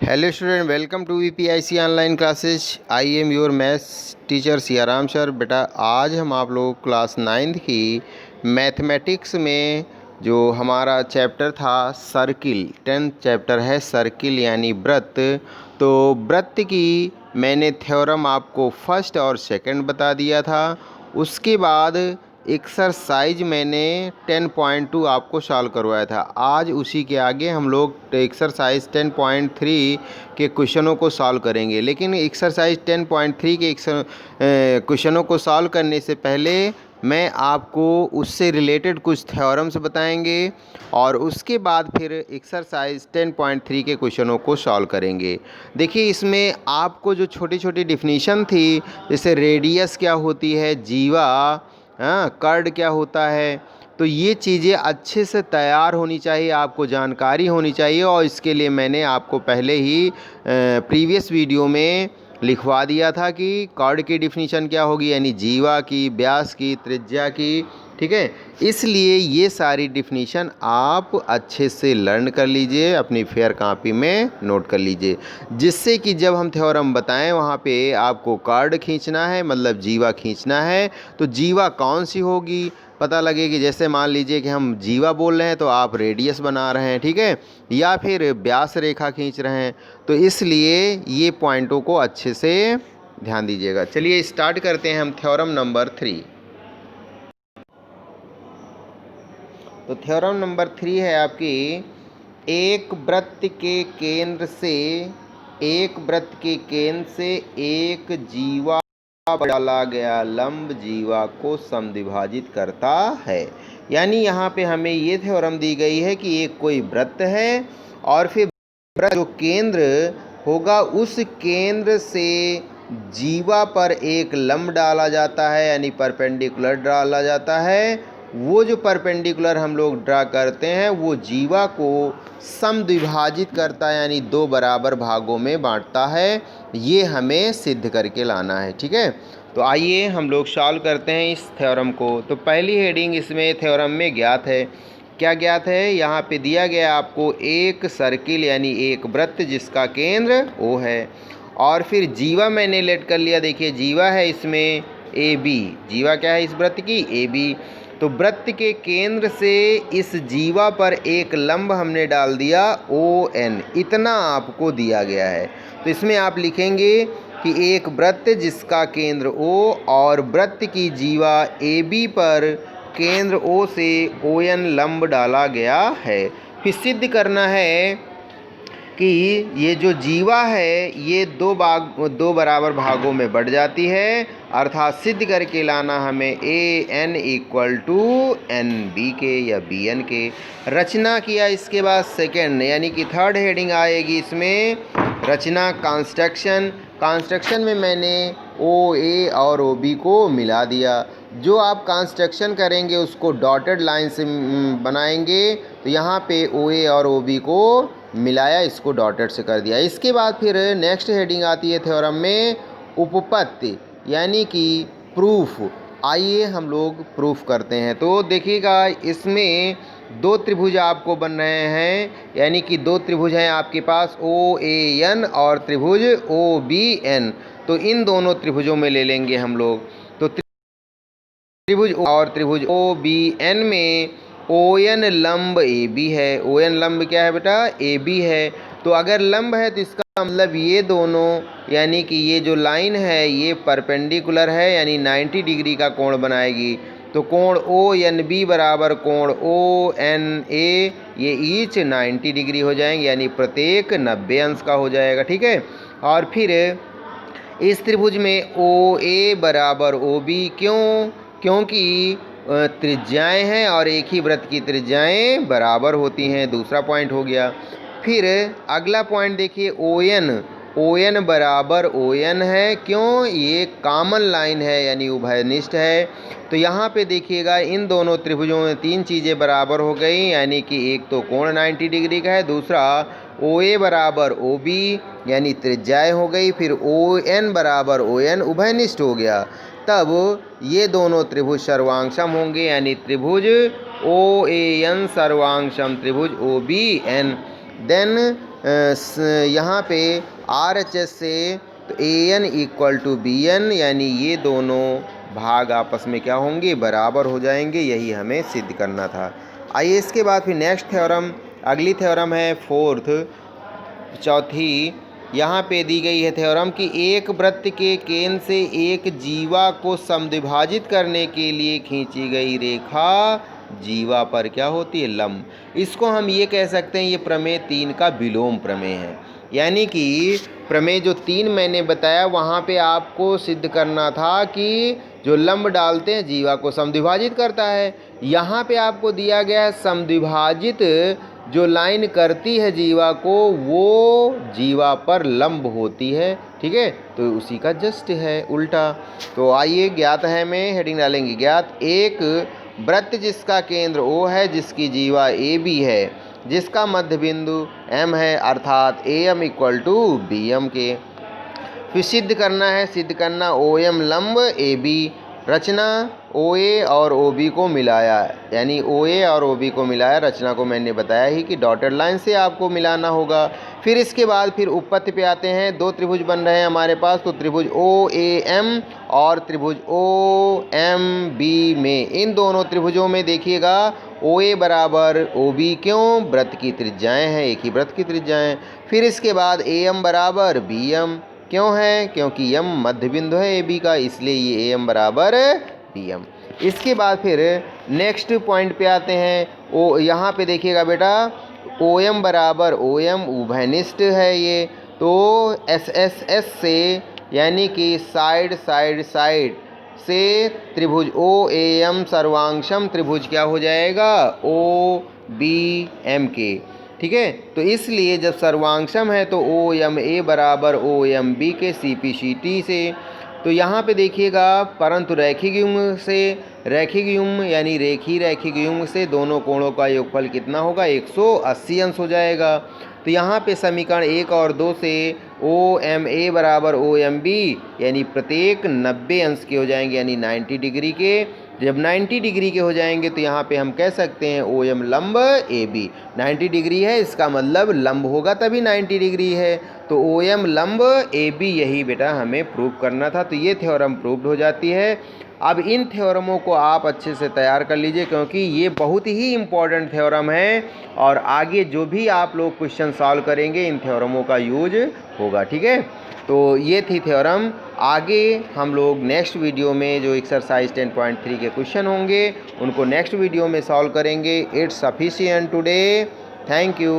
Hello student, welcome to VPIC online classes. I am your maths teacher Siyaram sir. बेटा आज हम आप लोग क्लास 9th की मैथमेटिक्स में जो हमारा चैप्टर था सर्किल, 10th चैप्टर है सर्किल यानी वृत्त। तो वृत्त की मैंने थ्योरम आपको फर्स्ट और सेकंड बता दिया था। उसके बाद एक्सरसाइज मैंने 10.2 आपको सॉल्व करवाया था। आज उसी के आगे हम लोग एक्सरसाइज 10.3 के क्वेश्चनों को सॉल्व करेंगे। लेकिन एक्सरसाइज 10.3 के क्वेश्चनों को सॉल्व करने से पहले मैं आपको उससे रिलेटेड कुछ थ्योरम्स बताएंगे और उसके बाद फिर एक्सरसाइज 10.3 के क्वेश्चनों को सॉल्व करेंगे। देखिए इसमें आपको जो छोटी छोटी डिफिनीशन थी, जैसे रेडियस क्या होती है, जीवा, कर्ड क्या होता है, तो ये चीज़ें अच्छे से तैयार होनी चाहिए, आपको जानकारी होनी चाहिए। और इसके लिए मैंने आपको पहले ही प्रीवियस वीडियो में लिखवा दिया था कि कर्ड की डिफिनीशन क्या होगी, यानी जीवा की, व्यास की, त्रिज्या की। ठीक है, इसलिए ये सारी डिफिनीशन आप अच्छे से लर्न कर लीजिए, अपनी फेयर कॉपी में नोट कर लीजिए, जिससे कि जब हम थ्योरम बताएं वहाँ पे आपको कर्ड खींचना है, मतलब जीवा खींचना है। तो जीवा कौन सी होगी पता लगेगी। जैसे मान लीजिए कि हम जीवा बोल रहे हैं तो आप रेडियस बना रहे हैं, ठीक है, या फिर व्यास रेखा खींच रहे हैं। तो इसलिए ये पॉइंटों को अच्छे से ध्यान दीजिएगा। चलिए स्टार्ट करते हैं हम थ्योरम नंबर 3। तो थ्योरम नंबर 3 है आपकी, एक वृत्त के केंद्र से एक जीवा डाला गया लंब जीवा को समद्विभाजित करता है। यानी यहाँ पे हमें ये थ्योरम दी गई है कि एक कोई वृत्त है और फिर वृत्त जो केंद्र होगा उस केंद्र से जीवा पर एक लंब डाला जाता है, यानी परपेंडिकुलर डाला जाता है। वो जो परपेंडिकुलर हम लोग ड्रा करते हैं वो जीवा को समद्विभाजित करता है, यानी दो बराबर भागों में बांटता है। ये हमें सिद्ध करके लाना है। ठीक है, तो आइए हम लोग सॉल्व करते हैं इस थ्योरम को। तो पहली हेडिंग इसमें थ्योरम में ज्ञात है। क्या ज्ञात है? यहाँ पे दिया गया आपको एक सर्किल यानी एक वृत्त जिसका केंद्र O है, और फिर जीवा मैंने लेट कर लिया। देखिए जीवा है इसमें AB, जीवा क्या है इस वृत्त की? AB। तो वृत्त के केंद्र से इस जीवा पर एक लंब हमने डाल दिया ON, इतना आपको दिया गया है। तो इसमें आप लिखेंगे कि एक वृत्त जिसका केंद्र O और वृत्त की जीवा AB पर केंद्र O से ON लंब डाला गया है। फिर सिद्ध करना है कि ये जो जीवा है ये दो बराबर भागों में बढ़ जाती है, अर्थात सिद्ध करके लाना हमें AN इक्वल टू NB के या BN के। रचना किया इसके बाद सेकेंड, यानी कि थर्ड हेडिंग आएगी इसमें रचना कंस्ट्रक्शन में मैंने OA और OB को मिला दिया। जो आप कंस्ट्रक्शन करेंगे उसको डॉटेड लाइन से बनाएंगे। तो यहाँ पे OA और OB को मिलाया, इसको डॉटेड से कर दिया। इसके बाद फिर नेक्स्ट हेडिंग आती है थ्योरम में उपपत्ति, यानी कि प्रूफ। आइए हम लोग प्रूफ करते हैं। तो देखिएगा इसमें दो त्रिभुज आपको बन रहे हैं, यानी कि दो त्रिभुज हैं आपके पास OAN और त्रिभुज OBN। तो इन दोनों त्रिभुजों में ले लेंगे हम लोग। तो त्रिभुज और त्रिभुज OBN में ON लंब AB है। ON लंब क्या है बेटा? AB है। तो अगर लंब है तो इसका मतलब ये दोनों, यानी कि ये जो लाइन है ये परपेंडिकुलर है, यानी 90 डिग्री का कोण बनाएगी। तो कोण ONB बराबर कोण ONA, ये ईच 90 डिग्री हो जाएंगे, यानी प्रत्येक 90 अंश का हो जाएगा। ठीक है, और फिर इस त्रिभुज में OA बराबर OB, क्योंकि त्रिज्याएं हैं और एक ही वृत्त की त्रिज्याएं बराबर होती हैं। दूसरा पॉइंट हो गया। फिर अगला पॉइंट देखिए ON बराबर ON है, क्यों? ये कॉमन लाइन है, यानी उभयनिष्ठ है। तो यहाँ पे देखिएगा इन दोनों त्रिभुजों में तीन चीज़ें बराबर हो गई, यानी कि एक तो कोण 90 डिग्री का है, दूसरा OA बराबर OB यानी त्रिज्याएं हो गई, फिर ON बराबर ON उभयनिष्ठ हो गया। तब ये दोनों त्रिभुज सर्वांगसम होंगे, यानी त्रिभुज OAN सर्वांगसम त्रिभुज OBN। देन यहाँ पे RHS से तो AN इक्वल टू BN, यानी ये दोनों भाग आपस में क्या होंगे, बराबर हो जाएंगे। यही हमें सिद्ध करना था। आइए इसके बाद फिर नेक्स्ट थ्योरम, अगली थ्योरम है फोर्थ, चौथी। यहाँ पे दी गई है थ्योरम कि एक वृत्त के केंद्र से एक जीवा को समद्विभाजित करने के लिए खींची गई रेखा जीवा पर क्या होती है, लंब। इसको हम ये कह सकते हैं, ये प्रमेय 3 का विलोम प्रमेय है। यानी कि प्रमेय जो 3 मैंने बताया वहाँ पे आपको सिद्ध करना था कि जो लंब डालते हैं जीवा को समद्विभाजित करता है। यहाँ पे आपको दिया गया है समद्विभाजित जो लाइन करती है जीवा को वो जीवा पर लंब होती है। ठीक है, तो उसी का जस्ट है उल्टा। तो आइए ज्ञात है में हेडिंग डालेंगे, ज्ञात एक वृत्त जिसका केंद्र O है, जिसकी जीवा AB है, जिसका मध्य बिंदु M है, अर्थात AM इक्वल टू BM के। फिर सिद्ध करना है, सिद्ध करना OM लंब AB, रचना OA और OB को मिलाया, यानी OA और OB को मिलाया। रचना को मैंने बताया ही कि डॉटेड लाइन से आपको मिलाना होगा। फिर इसके बाद फिर उत्पत्ति पे आते हैं। 2 त्रिभुज बन रहे हैं हमारे पास, तो त्रिभुज OAM और त्रिभुज OMB में, इन दोनों त्रिभुजों में देखिएगा OA बराबर OB, क्यों, वृत्त की त्रिज्याएँ हैं, एक ही वृत्त की त्रिज्याएँ। फिर इसके बाद AM बराबर BM, क्यों है, क्योंकि M मध्य बिंदु है AB का, इसलिए ये AM बराबर BM। इसके बाद फिर नेक्स्ट पॉइंट पे आते हैं। यहाँ पे देखिएगा बेटा, OM बराबर OM उभयनिष्ठ है ये, तो SSS से, यानी कि साइड साइड साइड से त्रिभुज OAM सर्वांशम त्रिभुज क्या हो जाएगा, OBM के। ठीक है, तो इसलिए जब सर्वांशम है तो OMA बराबर OMB के CPCT से। तो यहाँ पे देखिएगा, परंतु रैखिक युग्म से, रैखिक युग्म यानी रेखी रैखिक युग्म से दोनों कोणों का योगफल कितना होगा, 180 अंश हो जाएगा। तो यहाँ पे समीकरण 1 और 2 से OMA बराबर OMB, यानी प्रत्येक 90 अंश के हो जाएंगे, यानी 90 डिग्री के। जब 90 डिग्री के हो जाएंगे तो यहाँ पे हम कह सकते हैं OM लंब AB 90 डिग्री है, इसका मतलब लंब होगा तभी 90 डिग्री है। तो OM लंब AB, यही बेटा हमें प्रूव करना था। तो ये थ्योरम प्रूव्ड हो जाती है। अब इन थ्योरमों को आप अच्छे से तैयार कर लीजिए, क्योंकि ये बहुत ही इम्पॉर्टेंट थ्योरम है और आगे जो भी आप लोग क्वेश्चन सॉल्व करेंगे इन थ्योरमों का यूज होगा। ठीक है, तो ये थी थ्योरम। आगे हम लोग नेक्स्ट वीडियो में जो एक्सरसाइज 10.3 के क्वेश्चन होंगे उनको नेक्स्ट वीडियो में सॉल्व करेंगे। It's sufficient today. Thank you.